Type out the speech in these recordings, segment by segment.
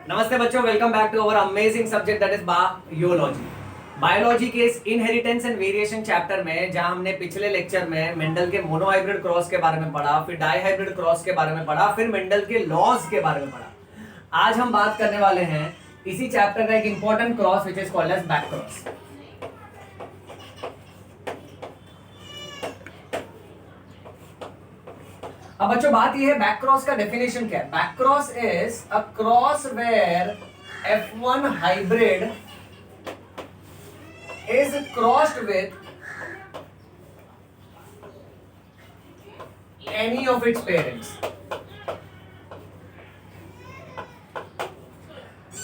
नमस्ते बच्चों, welcome back to our amazing subject that is biology. Biology के इस इनहेरिटेंस एंड वेरिएशन चैप्टर में जहां हमने पिछले लेक्चर में मेंडल के मोनोहाइब्रिड क्रॉस के बारे में पढ़ा, फिर डाईहाइब्रिड क्रॉस के बारे में पढ़ा, फिर मेंडल के लॉज के बारे में पढ़ा। आज हम बात करने वाले हैं इसी चैप्टर का एक important cross which is called as back cross. अब बच्चों बात यह है बैक क्रॉस का डेफिनेशन क्या है। Back cross is a cross where F1 hybrid is crossed with any of its parents.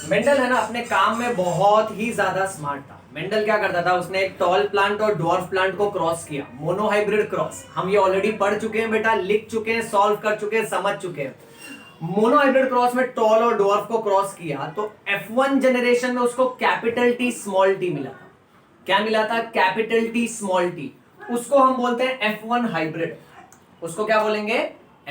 Mendel है ना, अपने काम में बहुत ही ज्यादा स्मार्ट था। मेंडल क्या करता था, उसने एक टॉल प्लांट और ड्वार्फ प्लांट को क्रॉस किया, मोनोहाइब्रिड क्रॉस। हम ये ऑलरेडी पढ़ चुके हैं बेटा, लिख चुके हैं, सॉल्व कर चुके हैं, समझ चुके हैं। मोनोहाइब्रिड क्रॉस में टॉल और ड्वार्फ को क्रॉस किया तो F1 जनरेशन में उसको कैपिटल टी स्मॉल टी मिला था। क्या मिला था? Capital T small T. उसको हम बोलते हैं F1 हाइब्रिड। उसको क्या बोलेंगे?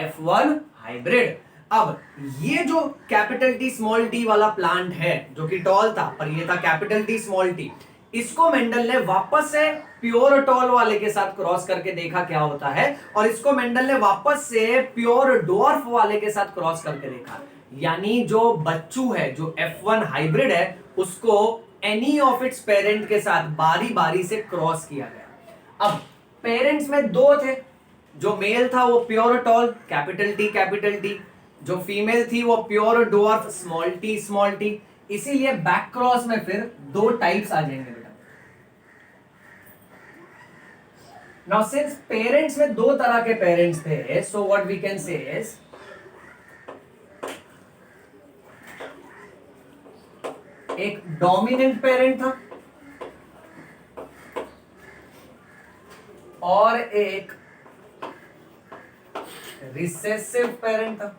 F1 hybrid. अब ये जो कैपिटल टी स्मॉल टी वाला प्लांट है, जो कि टॉल था पर ये था कैपिटल टी स्मॉल टी, इसको मेंडल ने वापस से प्योर टॉल वाले के साथ क्रॉस करके देखा क्या होता है, और इसको मेंडल ने वापस से प्योर डॉर्फ वाले के साथ क्रॉस करके देखा। यानी जो बच्चू है, जो F1 हाइब्रिड है, उसको एनी ऑफ इट्स पेरेंट के साथ बारी बारी से क्रॉस किया गया। अब पेरेंट्स में दो थे। जो मेल था वो प्योर टॉल कैपिटल टी, जो फीमेल थी वो प्योर डॉर्फ स्मॉल टी। इसीलिए बैक क्रॉस में फिर दो टाइप्स आ जाएंगे बेटा। नाउ सिंस पेरेंट्स में दो तरह के पेरेंट्स थे, so what we can say is एक डोमिनेंट पेरेंट था और एक रिसेसिव पेरेंट था।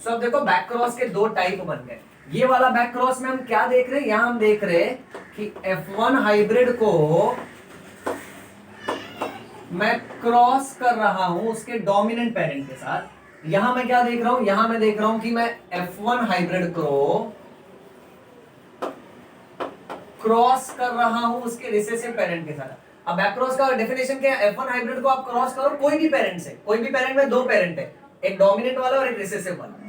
सो अब देखो बैक क्रॉस के दो टाइप बन गए। ये वाला बैक क्रॉस में हम क्या देख रहे हैं? यहां हम देख रहे हैं कि F1 हाइब्रिड को मैं क्रॉस कर रहा हूं उसके डोमिनेंट पेरेंट के साथ। यहां मैं क्या देख रहा हूं? यहां मैं देख रहा हूं कि मैं F1 हाइब्रिड को क्रॉस कर रहा हूं उसके रिसेसिव पेरेंट के साथ। अब बैक क्रॉस का डेफिनेशन क्या है? F1 हाइब्रिड को आप क्रॉस करो कोई भी पेरेंट से, कोई भी पेरेंट में दो पेरेंट है, एक डोमिनेंट वाला और एक रिसेसिव वाला।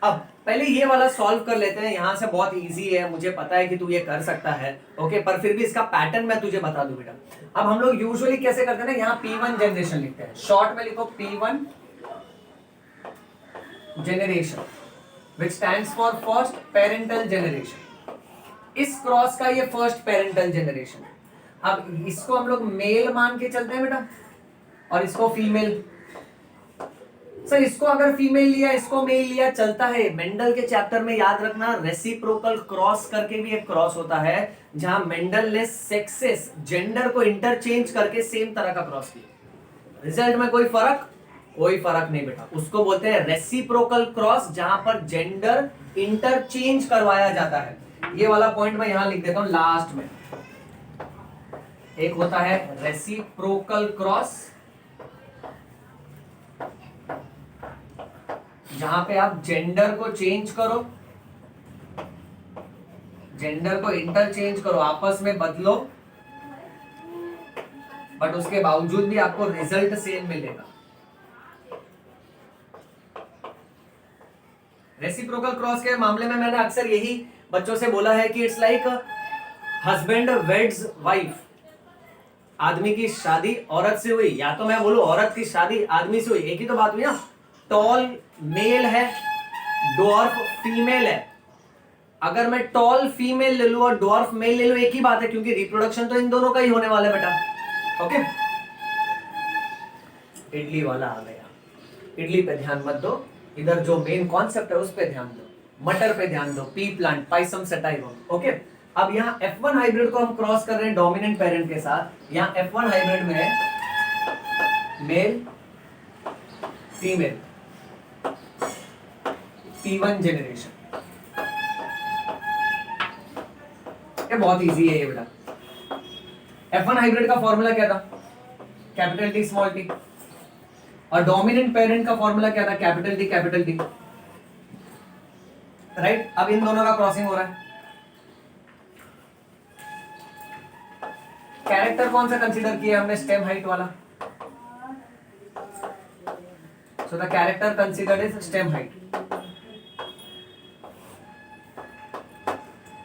अब पहले ये वाला सॉल्व कर लेते हैं। यहां से बहुत इजी है, मुझे पता है कि तू ये कर सकता है, ओके, पर फिर भी इसका पैटर्न मैं तुझे बता दूं बेटा। अब हम लोग यूजुअली कैसे करते हैं ना, यहाँ P1 जनरेशन लिखते हैं, शॉर्ट में लिखो P1 generation which stands for first parental generation. इस क्रॉस का ये फर्स्ट पेरेंटल जनरेशन। अब इसको हम लोग मेल मान के चलते हैं बेटा, और इसको फीमेल। सर इसको अगर फीमेल लिया, इसको मेल लिया, चलता है। मेंडल के चैप्टर में याद रखना, रेसिप्रोकल क्रॉस करके भी एक क्रॉस होता है, जहां मेंडल ने सेक्सेस, जेंडर को इंटरचेंज करके सेम तरह का क्रॉस किया। रिजल्ट में कोई फर्क नहीं बेटा। उसको बोलते हैं रेसिप्रोकल क्रॉस, जहां पर जेंडर इंटरचेंज करवाया जाता है। ये वाला पॉइंट मैं यहां लिख देता हूं लास्ट में। एक होता है रेसिप्रोकल क्रॉस, जहां पे आप जेंडर को चेंज करो, जेंडर को इंटरचेंज करो, आपस में बदलो, बट उसके बावजूद भी आपको रिजल्ट सेम मिलेगा। रेसिप्रोकल क्रॉस के मामले में मैंने अक्सर यही बच्चों से बोला है कि it's like husband weds wife. आदमी की शादी औरत से हुई, या तो मैं बोलूं औरत की शादी आदमी से हुई, एक ही तो बात हुई ना। टॉल मेल है, डॉर्फ फीमेल है। अगर मैं टॉल फीमेल ले लूं और डॉर्फ मेल ले लूं, एक ही बात है, क्योंकि रिप्रोडक्शन तो इन दोनों का ही होने वाला है बेटा। ओके, इडली वाला आ गया। इडली पे ध्यान मत दो, इधर जो मेन कॉन्सेप्ट है उस पे ध्यान दो, मटर पे ध्यान दो, P plant, Pisum sativum. Okay, अब यहाँ F1 हाइब्रिड को हम क्रॉस कर रहे हैं डोमिनेंट पेरेंट के साथ। यहाँ F1 हाइब्रिड में मेल फीमेल, P1 जनरेशन। ये बहुत इजी है ये बेटा। F1 हाइब्रिड का फॉर्मूला क्या था? Capital T small T. और डोमिनेंट पेरेंट का फॉर्मूला क्या था, capital D capital D, right. अब इन दोनों का क्रॉसिंग हो रहा है। कैरेक्टर कौन सा कंसीडर किया हमने, स्टेम हाइट वाला, so the character considered is stem height.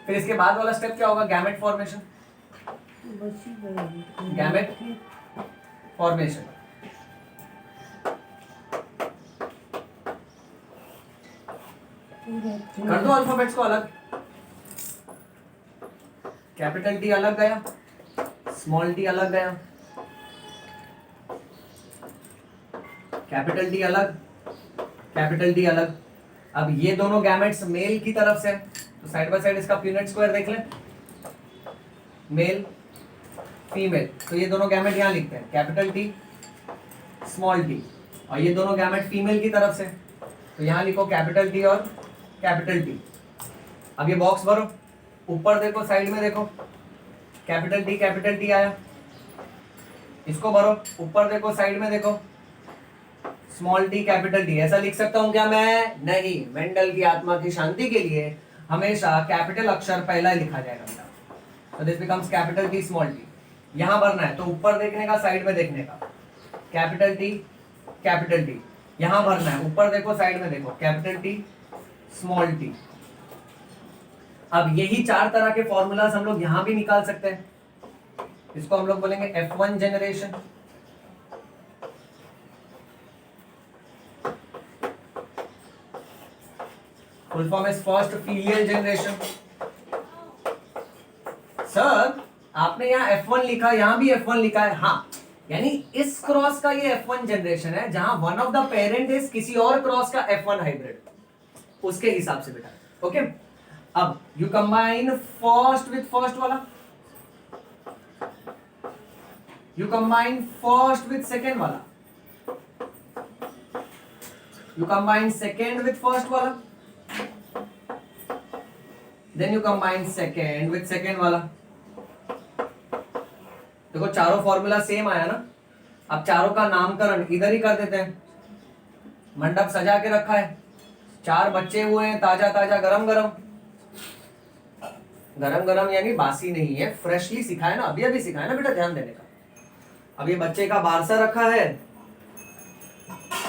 फिर इसके बाद वाला स्टेप क्या होगा, गैमेट फॉर्मेशन, गैमेट फॉर्मेशन। कर दो अल्फाबेट्स को अलग, कैपिटल टी अलग गया, स्मॉल टी अलग गया, कैपिटल टी अलग, कैपिटल टी अलग। अब ये दोनों गैमेट्स मेल की तरफ से, तो साइड बाय साइड इसका प्यूनेट स्क्वायर देख लें, मेल फीमेल, तो ये दोनों गैमेट यहां लिखते हैं, कैपिटल टी स्मॉल टी। और ये दोनों गैमेट फीमेल की तरफ से, तो यहां लिखो कैपिटल टी और कैपिटल टी। अब ये बॉक्स भरो, ऊपर देखो साइड में देखो, कैपिटल टी आया, इसको भरो, ऊपर देखो साइड में देखो, स्मॉल टी कैपिटल टी। ऐसा लिख सकता हूं क्या मैं, नहीं। मेंडल की आत्मा की शांति के लिए हमेशा कैपिटल अक्षर पहला लिखा जाएगा, so this becomes capital T small T. यहां भरना है तो ऊपर देखने का, साइड में देखने का, कैपिटल टी, यहां भरना है, ऊपर देखो साइड में देखो, कैपिटल टी स्मॉल टी। अब यही चार तरह के फॉर्मूलाज हम लोग यहां भी निकाल सकते हैं। इसको हम लोग बोलेंगे F1 generation, full form is first filial generation. Sir आपने यहाँ F1 लिखा, यहां भी F1 लिखा है, हाँ, यानी इस क्रॉस का ये F1 जनरेशन है, जहां one of the parent is किसी और क्रॉस का F1 हाइब्रिड, उसके हिसाब से बेटा, ओके। अब you combine first with first वाला, you combine first with second वाला, you combine second with first वाला, then you combine second with second वाला। देखो चारों फॉर्मूला सेम आया ना। अब चारों का नामकरण इधर ही कर देते हैं। मंडप सजा के रखा है, 4 बच्चे हुए हैं, ताजा ताजा गरम गरम, गरम गरम यानी बासी नहीं है, फ्रेशली सिखाया ना, अभी अभी सिखाया ना बेटा, ध्यान देने का। अब ये बच्चे का बारसा रखा है,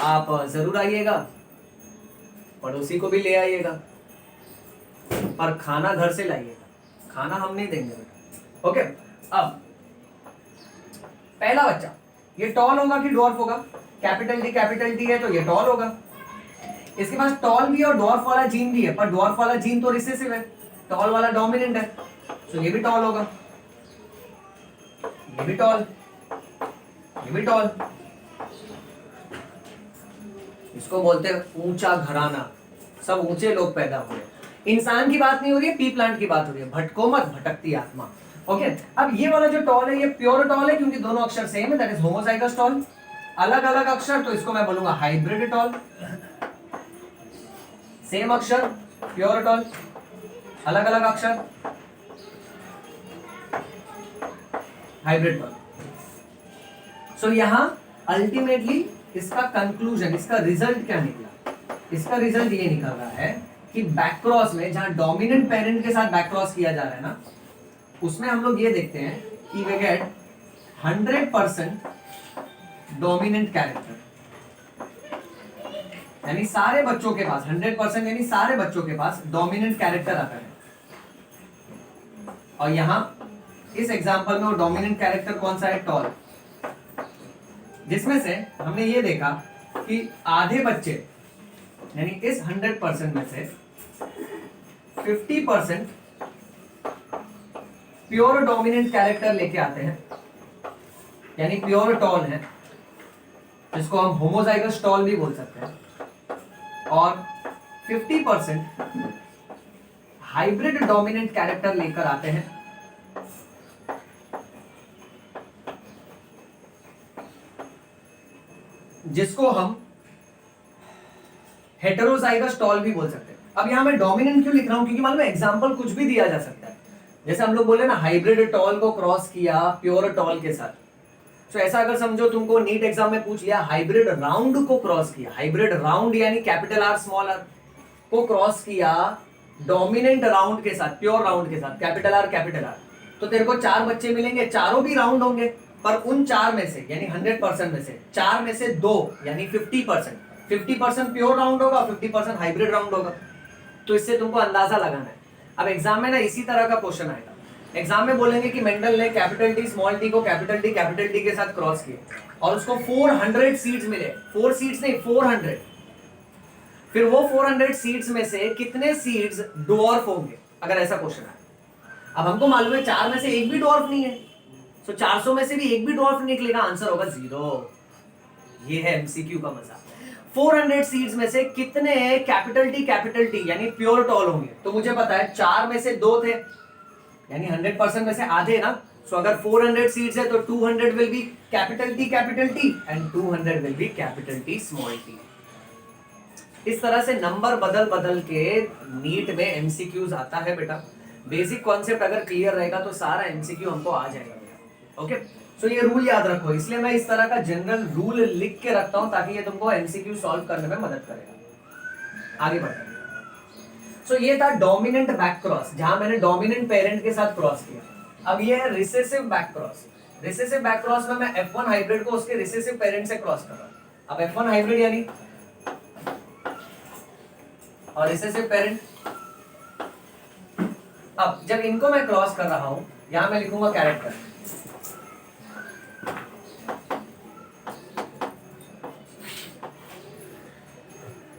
आप जरूर आइएगा, पड़ोसी को भी ले आइएगा, पर खाना घर से लाइएगा, खाना हम नहीं देंगे बेटा, ओके। अब पहला बच्चा, ये टॉल होगा कि डॉर्फ होगा, कैपिटल टी है तो ये टॉल होगा। इसके पास टॉल भी और डॉर्फ वाला जीन भी है, पर डॉर्फ वाला जीन तो रिसेसिव है, टॉल वाला डोमिनेंट है, तो ये भी टॉल होगा, ये भी टॉल, ये भी टॉल। इसको बोलते हैं ऊंचा घराना, सब ऊंचे लोग पैदा हुए। इंसान की बात नहीं हो रही है, पी प्लांट की बात हो रही है, भटको मत भटकती आत्मा, ओके। अब ये वाला जो टॉल है ये प्योर टॉल है, क्योंकि दोनों अक्षर सेम है, दैट इज होमोजाइगस टॉल। अलग अलग अक्षर तो इसको मैं बोलूंगा हाइब्रिड टॉल, सेम अक्षर प्योर टॉल, अलग अलग अक्षर हाइब्रिड टॉल। सो यहां अल्टीमेटली इसका कंक्लूजन, इसका रिजल्ट क्या निकला, इसका रिजल्ट ये निकल रहा है कि बैक क्रॉस में जहां डोमिनेंट पेरेंट के साथ बैक क्रॉस किया जा रहा है ना, उसमें हम लोग ये देखते हैं कि वे गेट 100% डोमिनेंट कैरेक्टर, यानी सारे बच्चों के पास 100% यानी सारे बच्चों के पास डोमिनेंट कैरेक्टर आता है। और यहां इस एग्जांपल में वो डोमिनेंट कैरेक्टर कौन सा है, टॉल, जिसमें से हमने ये देखा कि आधे बच्चे यानी इस 100% में से 50% प्योर डोमिनेंट कैरेक्टर लेके आते हैं, यानी प्योर टॉल है, जिसको हम होमोजाइगस टॉल भी बोल सकते हैं, और 50% हाइब्रिड डोमिनेंट कैरेक्टर लेकर आते हैं, जिसको हम हेटेरोजाइगस टॉल भी बोल सकते हैं। अब यहां मैं डोमिनेंट क्यों लिख रहा हूं, क्योंकि मालूम है एग्जांपल कुछ भी दिया जा सकता है। जैसे हम लोग बोले ना हाइब्रिड टॉल को क्रॉस किया प्योर टॉल के साथ, तो ऐसा अगर समझो तुमको नीट एग्जाम में पूछ लिया हाइब्रिड राउंड को क्रॉस किया, हाइब्रिड राउंड यानी कैपिटल आर स्मॉल आर को क्रॉस किया डोमिनेंट राउंड के साथ, प्योर राउंड के साथ, कैपिटल आर, तो तेरे को 4 बच्चे मिलेंगे, चारों भी राउंड होंगे, पर उन 4 में से यानी 100% में से 4 में से 2 यानी 50% प्योर राउंड होगा, 50% हाइब्रिड राउंड होगा। तो इससे तुमको अंदाजा लगाना है। अब एग्जाम में ना इसी तरह का क्वेश्चन आएगा, एग्जाम में बोलेंगे कि मेंडल ने कैपिटल टी स्मॉल टी को कैपिटल टी के साथ क्रॉस किया और उसको 400 सीड्स मिले, 4 सीड्स नहीं 400। फिर वो 400 सीड्स में से कितने सीड्स डॉर्फ होंगे, अगर ऐसा क्वेश्चन है। अब हमको मालूम है 4 में से एक भी डॉर्फ नहीं है, तो 400 में से भी एक भी डॉर्फ निकलेगा, आंसर होगा 0। ये है एमसीक्यू का मजा। 400 सीड्स में से कितने कैपिटल टी यानी प्योर टॉल होंगे, तो मुझे पता है 4 में से 2 थे यानी 100% में से आधे ना। सो अगर 400 सीड्स है तो 200 will be capital T and 200 will be capital T small T. इस तरह से नंबर बदल बदल के नीट में एमसीक्यूज आता है बेटा। बेसिक कॉन्सेप्ट अगर क्लियर रहेगा तो सारा एमसीक्यू हमको आ जाएगा बेटा। ओके, सो ये रूल याद रखो, इसलिए मैं इस तरह का जनरल रूल लिख के रखता हूं ताकि ये तुमको एमसीक्यू सॉल्व करने में मदद करेगा। आगे बढ़ते हैं। सो ये था डोमिनेंट बैक क्रॉस, जहां मैंने डोमिनेंट पेरेंट के साथ क्रॉस किया। अब ये है recessive back cross. Recessive back cross में मैं F1 हाइब्रिड को उसके रिसेसिव पेरेंट से क्रॉस कर रहा हूं। अब F1 हाइब्रिड यानी और रिसेसिव पेरेंट। अब जब इनको मैं क्रॉस कर रहा हूं, यहां मैं लिखूंगा कैरेक्टर।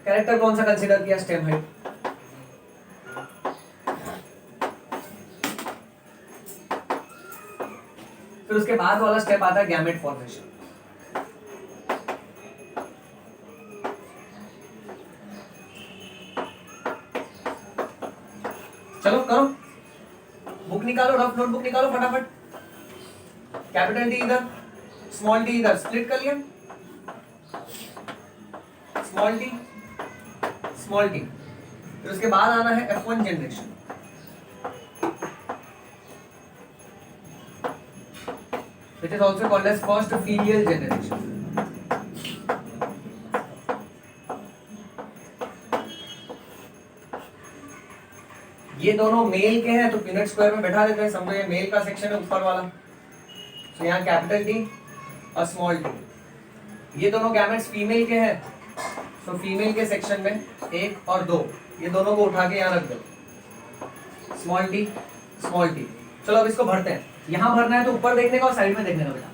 कैरेक्टर कौन सा कंसीडर किया, स्टेम हाइट। फिर उसके बाद वाला स्टेप आता है गैमेट फॉर्मेशन। चलो करो, बुक निकालो, रफ नोटबुक निकालो फटाफट। कैपिटल टी इधर, स्मॉल टी इधर, स्प्लिट कर लिया। स्मॉल टी फिर उसके बाद आना है F1 generation. Which is also called as first filial generation. ये दोनों मेल के हैं तो पीनट स्क्वायर में बैठा देते हैं, समझो ये मेल का सेक्शन है ऊपर वाला। तो यहाँ कैपिटल टी और स्मॉल टी। ये दोनों गैमेट्स फीमेल के हैं, तो फीमेल के सेक्शन में 1 और 2, ये दोनों को उठा के यहाँ रख दो। Small T. चलो अब इसको भरते हैं। यहां भरना है तो ऊपर देखने का और साइड में देखने का बेटा,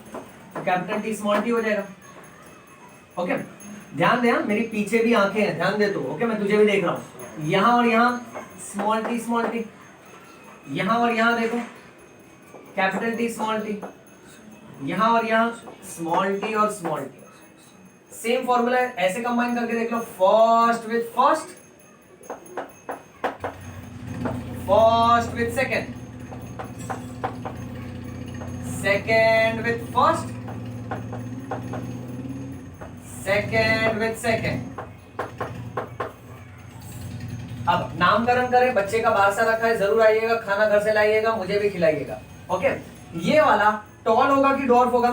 तो कैपिटल टी स्मॉल टी हो जाएगा। ओके, ध्यान दे, मेरी पीछे भी आंखें हैं, ध्यान दे तू। ओके, मैं तुझे भी देख रहा हूं। यहां और यहां स्मॉल टी, यहां और यहां देखो कैपिटल टी स्मॉल टी, यहां और यहां स्मॉल टी और स्मॉल टी। सेम फॉर्मूला है, ऐसे कंबाइन करके देख लो। First with second, second with first, second with second। अब नामकरण करें, बच्चे का बारसा रखा है, जरूर आइएगा, खाना घर से लाइएगा, मुझे भी खिलाइएगा। ओके, ये वाला टॉल होगा कि डॉर्फ होगा,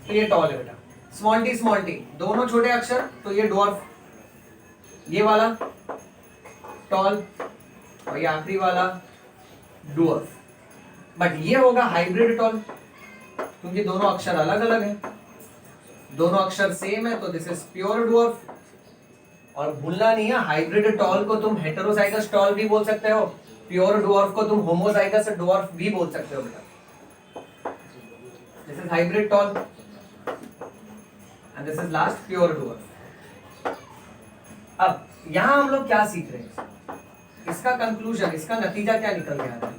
तो ये टॉल है बेटा। स्मॉल टी दोनों छोटे अक्षर, तो ये डॉर्फ। ये वाला टॉल और ये आखिरी वाला डॉर्फ। बट ये होगा हाइब्रिड टॉल, क्योंकि दोनों अक्षर अलग अलग हैं, दोनों अक्षर सेम है, तो दिस इज प्योर डॉर्फ। और भूलना नहीं है, हाइब्रिड टॉल को तुम हेटेरोजाइगस टॉल भी बोल सकते हो, प्योर डॉर्फ को तुम होमोजाइगस डॉर्फ भी बोल सकते हो बेटा। This is hybrid tall and this is last pure dwarf. अब यहां हम लोग क्या सीख रहे हैं, इसका कंक्लूजन, इसका नतीजा क्या निकल के आ रहा है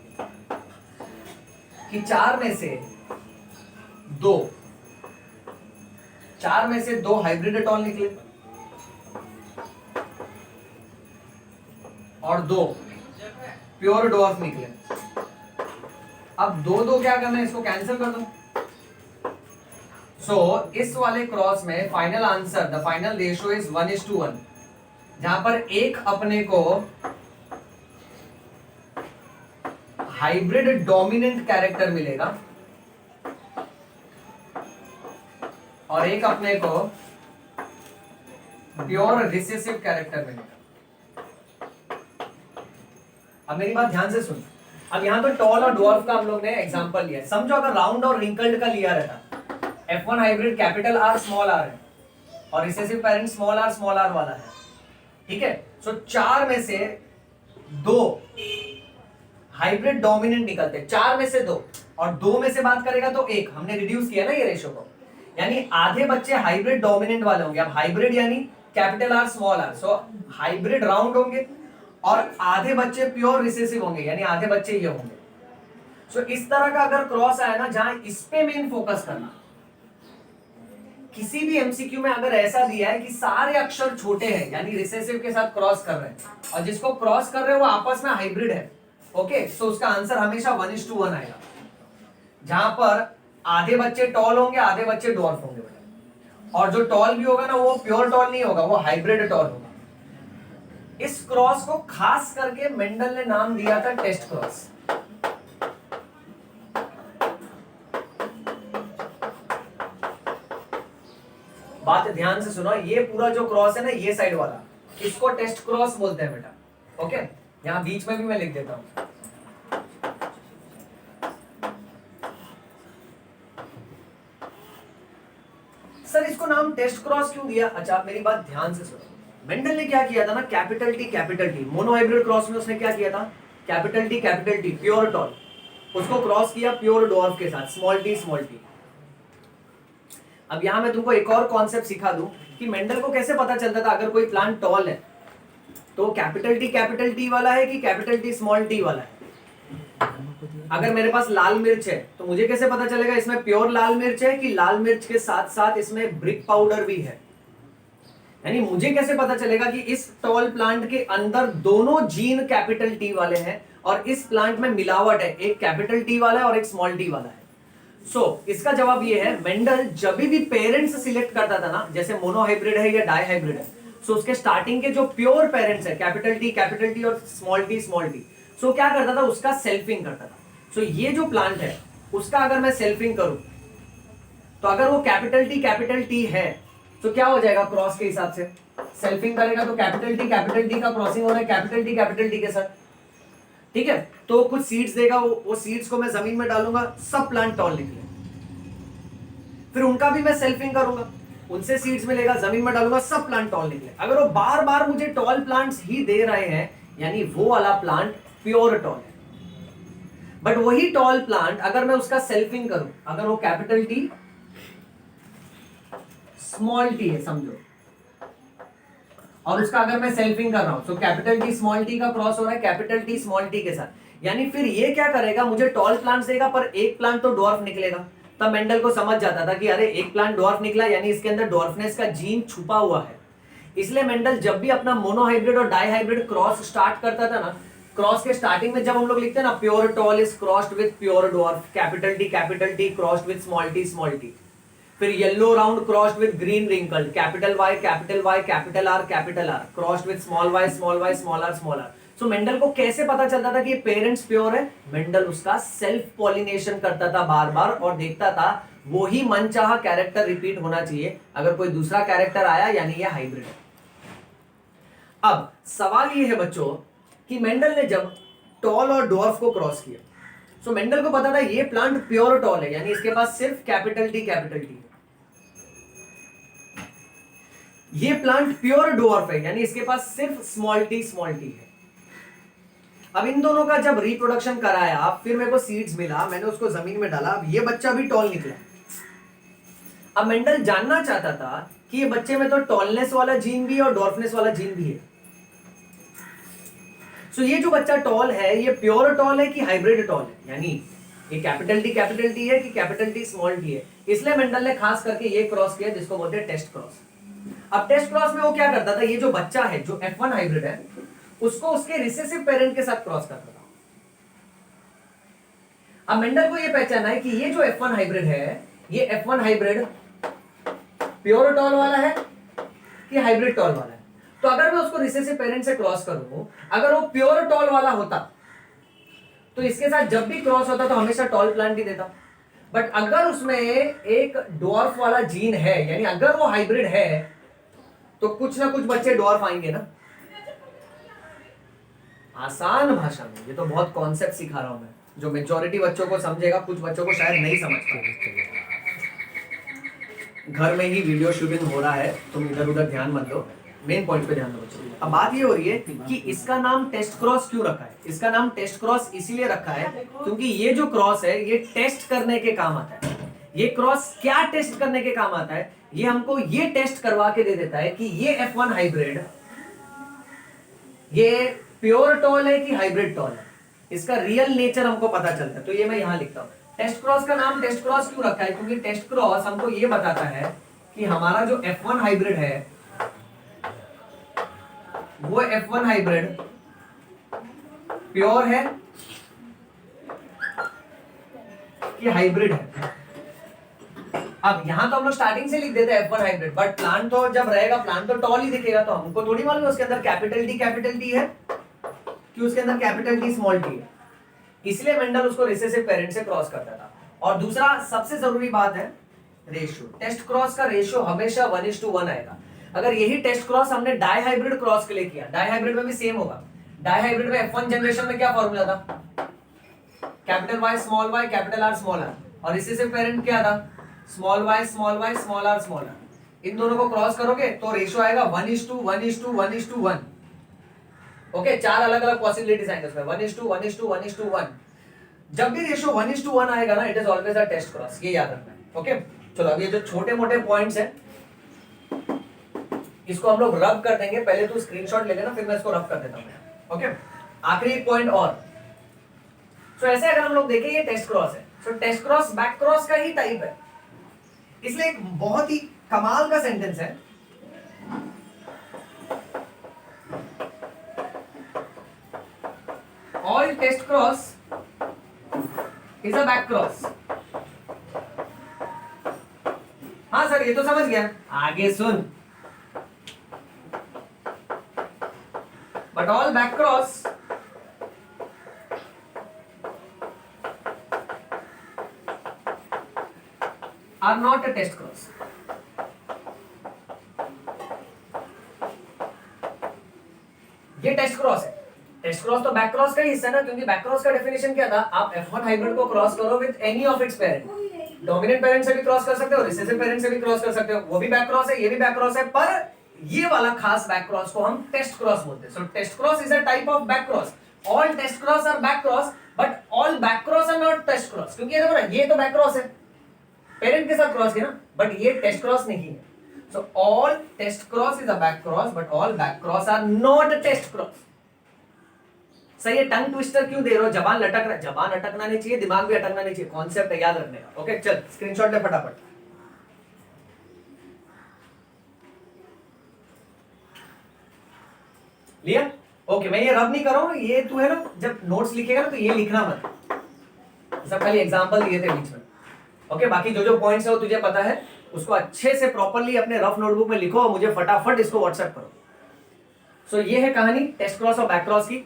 कि 4 में से 2 हाइब्रिड टॉल निकले और 2 प्योर डॉर्फ निकले। अब 2 क्या करना है, इसको कैंसिल कर दो। सो इस वाले क्रॉस में final answer, the final ratio is 1:1, जहां पर एक अपने को हाइब्रिड डोमिनेंट कैरेक्टर मिलेगा और एक अपने को प्योर रिसेसिव कैरेक्टर मिलेगा। अब मेरी बात ध्यान से सुन। अब यहाँ तो टॉल और ड्वार्फ का हम लोग ने एग्जांपल लिया है। समझो अगर राउंड और रिंकल्ड का लिया रहता, F1 hybrid capital R small r है और रिसेसिव पेरेंट स्मॉल r वाला है, ठीक है। सो 4 में से 2 हाइब्रिड डोमिनेंट निकलते, 4 में से 2, और 2 में से बात करेगा तो 1। हमने रिड्यूस किया ना ये रेशियो को, यानी आधे बच्चे हाइब्रिड डोमिनेंट वाले होंगे। अब हाइब्रिड यानी कैपिटल R स्मॉल r, सो हाइब्रिड राउंड होंगे और आधे बच्चे प्योर रिसेसिव होंगे, यानी आधे बच्चे ये होंगे। सो इस तरह का अगर क्रॉस आया ना, जहां इस पे मेन फोकस करना। किसी भी एमसीक्यू में अगर ऐसा दिया है कि सारे अक्षर छोटे हैं, यानी रिसेसिव के साथ क्रॉस कर रहे हैं, और जिसको क्रॉस कर रहे हैं वो आपस में हाइब्रिड है, ओके, सो उसका आंसर हमेशा 1:1 आएगा। जहां पर आधे बच्चे टॉल होंगे, आधे बच्चे डॉर्फ होंगे बेटा। और जो टॉल भी होगा ना, वो प्योर टॉल नहीं होगा, वो हाइब्रिड टॉल होगा। इस क्रॉस को खास करके मेंडल ने नाम दिया था टेस्ट क्रॉस। बात ध्यान से सुनो, ये पूरा जो क्रॉस है ना, ये साइड वाला, इसको टेस्ट क्रॉस बोलते हैं बेटा, ओके। यहां बीच में भी मैं लिख देता हूं। सर इसको नाम टेस्ट क्रॉस क्यों दिया? अच्छा आप मेरी बात ध्यान से सुनो। मेंडल ने क्या किया था ना, कैपिटल टी मोनोहाइब्रिड क्रॉस में उसने क्या किया था, कैपिटल टी प्योर टॉल, उसको क्रॉस किया प्योर डॉर्फ के साथ, स्मॉल टी। अब यहां मैं तुमको एक और कॉन्सेप्ट सिखा दूं कि मेंडल को कैसे पता चलता था अगर कोई प्लांट टॉल है तो कैपिटल टी वाला है कि कैपिटल टी स्मॉल टी वाला है। अगर मेरे पास लाल मिर्च है तो मुझे कैसे पता चलेगा इसमें प्योर लाल मिर्च है कि लाल मिर्च के साथ साथ इसमें ब्रिक पाउडर भी है। यानी मुझे कैसे पता चलेगा कि इस टॉल प्लांट के अंदर दोनों जीन कैपिटल टी वाले हैं और इस प्लांट में मिलावट है, एक कैपिटल टी वाला है और एक स्मॉल टी वाला है। इसका जवाब ये है, मेंडल जब भी पेरेंट्स सिलेक्ट करता था ना, जैसे मोनोहाइब्रिड है या डाई हाइब्रिड है, उसके स्टार्टिंग के जो प्योर पेरेंट्स है कैपिटल टी और स्मॉल टी, क्या करता था, उसका सेल्फिंग करता था। ये जो प्लांट है उसका अगर मैं सेल्फिंग करूं तो अगर वो कैपिटल टी है तो क्या हो जाएगा क्रॉस के हिसाब से, सेल्फिंग करेगा तो कैपिटल टी का क्रॉसिंग हो रहा है कैपिटल टी के साथ, ठीक है। तो कुछ सीड्स देगा, वो सीड्स को मैं जमीन में डालूंगा, सब प्लांट टॉल निकले। फिर उनका भी मैं सेल्फिंग करूंगा, उनसे सीड्स मिलेगा, जमीन में डालूंगा, सब प्लांट टॉल निकले। अगर वो बार बार मुझे टॉल प्लांट्स ही दे रहे हैं, यानी वो वाला प्लांट प्योर टॉल है। बट वही टॉल प्लांट अगर मैं उसका सेल्फिंग करूं, अगर वो कैपिटल टी स्मॉल टी है समझो, और उसका अगर मैं सेल्फिंग कर रहा हूं तो कैपिटल टी स्मॉल टी का क्रॉस हो रहा है कैपिटल टी स्मॉल टी के साथ, यानी फिर ये क्या करेगा, मुझे टॉल प्लांट देगा पर एक प्लांट तो डॉर्फ निकलेगा। तब मेंडल को समझ जाता था कि अरे एक प्लांट डॉर्फ निकला, यानी इसके अंदर डॉर्फनेस का जीन छुपा हुआ है। इसलिए मेंडल जब भी अपना मोनोहाइब्रिड और डाईहाइब्रिड क्रॉस स्टार्ट करता था ना, क्रॉस के स्टार्टिंग में जब हम लोग लिखते हैं ना, pure tall is crossed with pure dwarf, capital T crossed with small T, फिर yellow round crossed with green wrinkled, capital Y capital R crossed with small Y small R. So Mendel को कैसे पता चलता था कि पेरेंट्स प्योर है? मेंडल उसका self pollination करता था बार बार और देखता था वो ही मनचाहा कैरेक्टर रिपीट होना चाहिए, अगर कोई दूसरा कैरेक्टर आया यानी ये हाइब्रिड है। अब सवाल ये है बच्चों कि मेंडल ने जब टॉल और डॉर्फ को क्रॉस किया, सो मेंडल को पता था ये प्लांट प्योर टॉल है, यानी इसके पास सिर्फ कैपिटल टी है। ये प्लांट प्योर डॉर्फ है, यानी इसके पास सिर्फ स्मॉल टी है। अब इन दोनों का जब रिप्रोडक्शन कराया, फिर मेरे को सीड्स मिला, मैंने उसको जमीन में डाला, अब ये बच्चा भी टॉल निकला। अब मेंडल जानना चाहता था कि ये बच्चे में तो टॉलनेस वाला जीन भी है और डॉर्फनेस वाला जीन भी है। सो ये जो बच्चा टॉल है, ये प्योर टॉल है कि हाइब्रिड टॉल है, यानी ये कैपिटल टी है कि कैपिटल टी स्मॉल टी है। इसलिए मेंडल ने खास करके ये क्रॉस किया जिसको बोलते हैं टेस्ट क्रॉस। अब टेस्ट क्रॉस में वो क्या करता था, ये जो बच्चा है जो F1 हाइब्रिड है, उसको उसके रिसेसिव पेरेंट के साथ क्रॉस करता था। अब मेंडल को ये पहचाना है कि ये जो F1 हाइब्रिड है, ये F1 हाइब्रिड प्योर टॉल वाला है कि हाइब्रिड टॉल वाला है। तो अगर मैं उसको रिसेसिव पेरेंट से क्रॉस करूं, अगर वो प्योर टॉल वाला होता तो इसके साथ जब भी क्रॉस होता तो हमेशा टॉल प्लांट ही देता। बट अगर उसमें एक डॉर्फ वाला जीन है, यानी अगर वो हाइब्रिड है, तो कुछ ना कुछ बच्चे डॉर्फ आएंगे ना। आसान भाषा में, ये तो बहुत कॉन्सेप्ट सिखा रहा हूं मैं, जो मेजॉरिटी बच्चों को समझेगा, कुछ बच्चों को शायद नहीं समझ पाएगा। घर में ही वीडियो शूटिंग हो रहा है, तुम इधर उधर ध्यान मत दो, मेन पॉइंट पे ध्यान दो बच्चों। अब बात ये हो रही है कि इसका नाम टेस्ट क्रॉस क्यों रखा है। इसका नाम टेस्ट क्रॉस इसीलिए रखा है क्योंकि ये जो क्रॉस है ये टेस्ट करने के काम आता है। ये क्रॉस क्या टेस्ट करने के काम आता है, ये हमको ये टेस्ट करवा के दे देता है कि ये F1 हाइब्रिड ये प्योर टॉल है कि हाइब्रिड टॉल है, इसका रियल नेचर हमको पता चलता है। तो ये मैं यहां लिखता हूं, टेस्ट क्रॉस का नाम टेस्ट क्रॉस क्यों रखा है, क्योंकि टेस्ट क्रॉस हमको ये बताता है कि हमारा जो F1 हाइब्रिड है वो F1 हाइब्रिड प्योर है कि हाइब्रिड है। अब यहां तो हम लोग स्टार्टिंग से लिख देते हैं F1 हाइब्रिड, बट प्लान तो जब रहेगा प्लान तो टॉल ही दिखेगा, तो हमको थोड़ी मालूम है उसके अंदर कैपिटल डी है कि उसके अंदर कैपिटल डी स्मॉल टी है। इसलिए मेंडल उसको रिसेसिव पेरेंट से क्रॉस करता था। और दूसरा सबसे जरूरी बात है रेशियो। टेस्ट क्रॉस का रेशियो हमेशा 1:1 आएगा। अगर यही टेस्ट क्रॉस हमने डाई हाइब्रिड क्रॉस के लिए किया, डाई हाइब्रिड में भी सेम होगा। डाई हाइब्रिड में F1 जनरेशन में क्या फॉर्मूला था, capital Y small y capital R small r, और रिसेसिव पेरेंट क्या था, small y small r small r। इन दोनों को क्रॉस करोगे तो रेशियो आएगा 1:1:1:1। ओके, चार अलग अलग पॉसिबिलिटीज आएंगे उसमें, 1:1:1:1। जब भी रेशियो 1:1 आएगा ना, it is always a test cross, ये याद रखना है। ओके चलो, अब ये जो छोटे मोटे पॉइंट्स हैं इसको हम लोग रब कर देंगे। पहले तू स्क्रीनशॉट ले लेना, फिर मैं इसको रब कर देता हूं। ओके, आखिरी एक पॉइंट और। सो ऐसे अगर हम लोग देखें ये टेस्ट क्रॉस है, सो टेस्ट क्रॉस बैक क्रॉस का ही टाइप है। इसलिए एक बहुत ही कमाल का सेंटेंस है, all test cross is a back cross. हाँ सर ये तो समझ गया, आगे सुन। But all back cross are not a test cross. ये टेस्ट क्रॉस है। टेस्ट क्रॉस तो बैक क्रॉस का ही हिस्सा है ना, क्योंकि बैक क्रॉस का डेफिनेशन क्या था, आप F1 हाइब्रिड को क्रॉस करो with any of it's parent. Dominant parent से भी क्रॉस कर सकते हो, रिसेसिव पेरेंट से भी क्रॉस कर सकते हो, वो भी बैक क्रॉस है, ये भी बैक क्रॉस है, पर ये वाला खास बैक क्रॉस को हम टेस्ट क्रॉस बोलते हैं। So test cross is a type of back cross. All test cross are back cross, but all back cross are not test cross. क्योंकि ये देखो ना, ये तो बैक क्रॉस है, पेरेंट के साथ क्रॉस किया ना, बट ये टेस्ट क्रॉस नहीं है। So all test cross is a back cross, but all back cross are not a test cross. सही है, टंग ट्विस्टर क्यों दे रहे हो, जबान लटक रहा है, जबान अटकना नहीं चाहिए, दिमाग भी अटकना नहीं चाहिए, कॉन्सेप्ट है याद रखने का। ओके चल स्क्रीनशॉट ले फटाफट। लिया? ओके, मैं ये रब नहीं कर रहा हूं, ये तू है ना जब नोट्स लिखेगा ना तो ये लिखना मत, सब खाली एग्जांपल दिए थे बीच में। ओके, बाकी जो जो पॉइंट्स है वो तुझे पता है, उसको अच्छे से प्रॉपर्ली अपने रफ नोटबुक में लिखो और मुझे फटाफट इसको व्हाट्सएप करो। सो ये है कहानी टेस्ट क्रॉस और बैक क्रॉस की।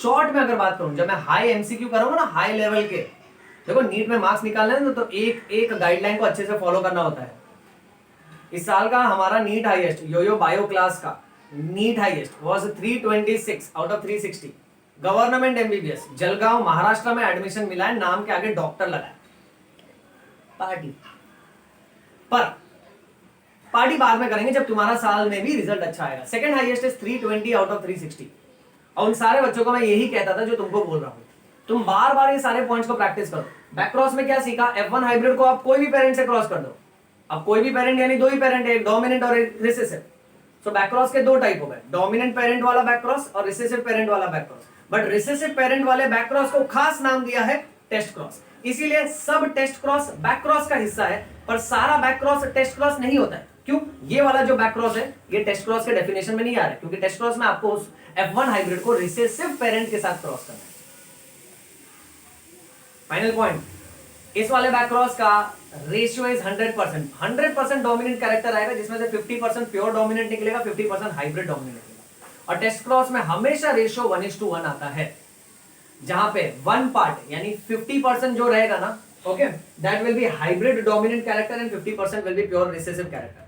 शॉर्ट में अगर बात करूं, जब मैं हाई एमसीक्यू करूंगा ना, हाई लेवल के, देखो नीट में मार्क्स निकालने हैं तो एक एक गाइडलाइन को अच्छे से फॉलो करना होता है। इस साल का हमारा NEET highest, YoYo bio class का NEET highest was 326 out of 360। Government MBBS Jalgaon Maharashtra में एडमिशन मिला है, नाम के आगे डॉक्टर लगाया। पार्टी पर पार्टी बाद में करेंगे जब तुम्हारा साल में भी रिजल्ट अच्छा आएगा। Second highest is 320 out of 360। और उन सारे बच्चों को मैं यही कहता था जो तुमको बोल रहा हूं, तुम बार बार ये सारे पॉइंट्स को प्रैक्टिस करो। बैक क्रॉस में क्या सीखा, F1 हाइब्रिड को आप कोई भी पेरेंट से क्रॉस कर दो। अब कोई भी पेरेंट यानी दो ही पेरेंट है, एक डोमिनेंट और एक रिसेसिव। सो बैक क्रॉस के दो टाइप हो गए, डोमिनेंट पेरेंट वाला बैक क्रॉस और रिसेसिव पेरेंट वाला back cross. But recessive parent वाले बैक क्रॉस को खास नाम दिया है टेस्ट क्रॉस। इसीलिए सब टेस्ट क्रॉस बैक क्रॉस का हिस्सा है, पर सारा बैक क्रॉस टेस्ट क्रॉस नहीं होता है। क्यों? ये वाला जो बैक क्रॉस है ये टेस्ट क्रॉस के डेफिनेशन में नहीं आ रहा है, क्योंकि टेस्ट क्रॉस में आपको उस F1 हाइब्रिड को रिसेसिव पेरेंट के साथ क्रॉस करना है। फाइनल पॉइंट, इस वाले बैक क्रॉस का रेशियो इज 100%। 100% डोमिनेंट कैरेक्टर आएगा, जिसमें से 50% प्योर डोमिनेंट निकलेगा, 50% हाइब्रिड डोमिनेंट निकलेगा। और टेस्ट क्रॉस में हमेशा रेशियो 1:1 आता है, जहां पे वन पार्ट यानी 50% जो रहेगा ना, Okay, that will be hybrid dominant character and 50% will be pure recessive character.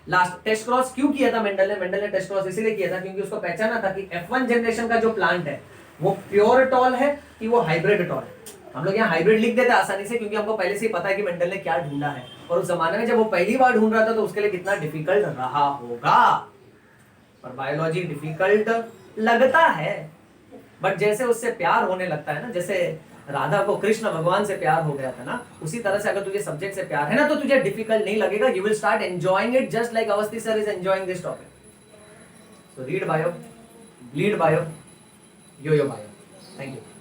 Last test cross क्यों किया था मेंडल ने टेस्ट क्रॉस इसीलिए किया था क्योंकि उसको पहचाना था कि F1 जनरेशन का जो प्लांट है वो प्योर टॉल है कि वो हाइब्रिड टॉल है। हम लोग यहाँ हाइब्रिड लिख देते हैं आसानी से क्योंकि हमको पहले से ही पता है कि मेंडल ने क्या ढूंढा है, और उस जमाने में जब वो पहली बार ढूंढ रहा था तो उसके लिए कितना डिफिकल्ट रहा होगा। पर बायोलॉजी डिफिकल्ट लगता है, बट जैसे उससे प्यार होने लगता है ना, जैसे राधा को कृष्ण भगवान से प्यार हो गया था ना, उसी तरह से अगर तुझे सब्जेक्ट से प्यार है ना तो तुझे डिफिकल्ट नहीं लगेगा। You will start enjoying it just like Awasthi sir is enjoying this topic. So read bio, bleed bio, yo-yo bio. Thank you.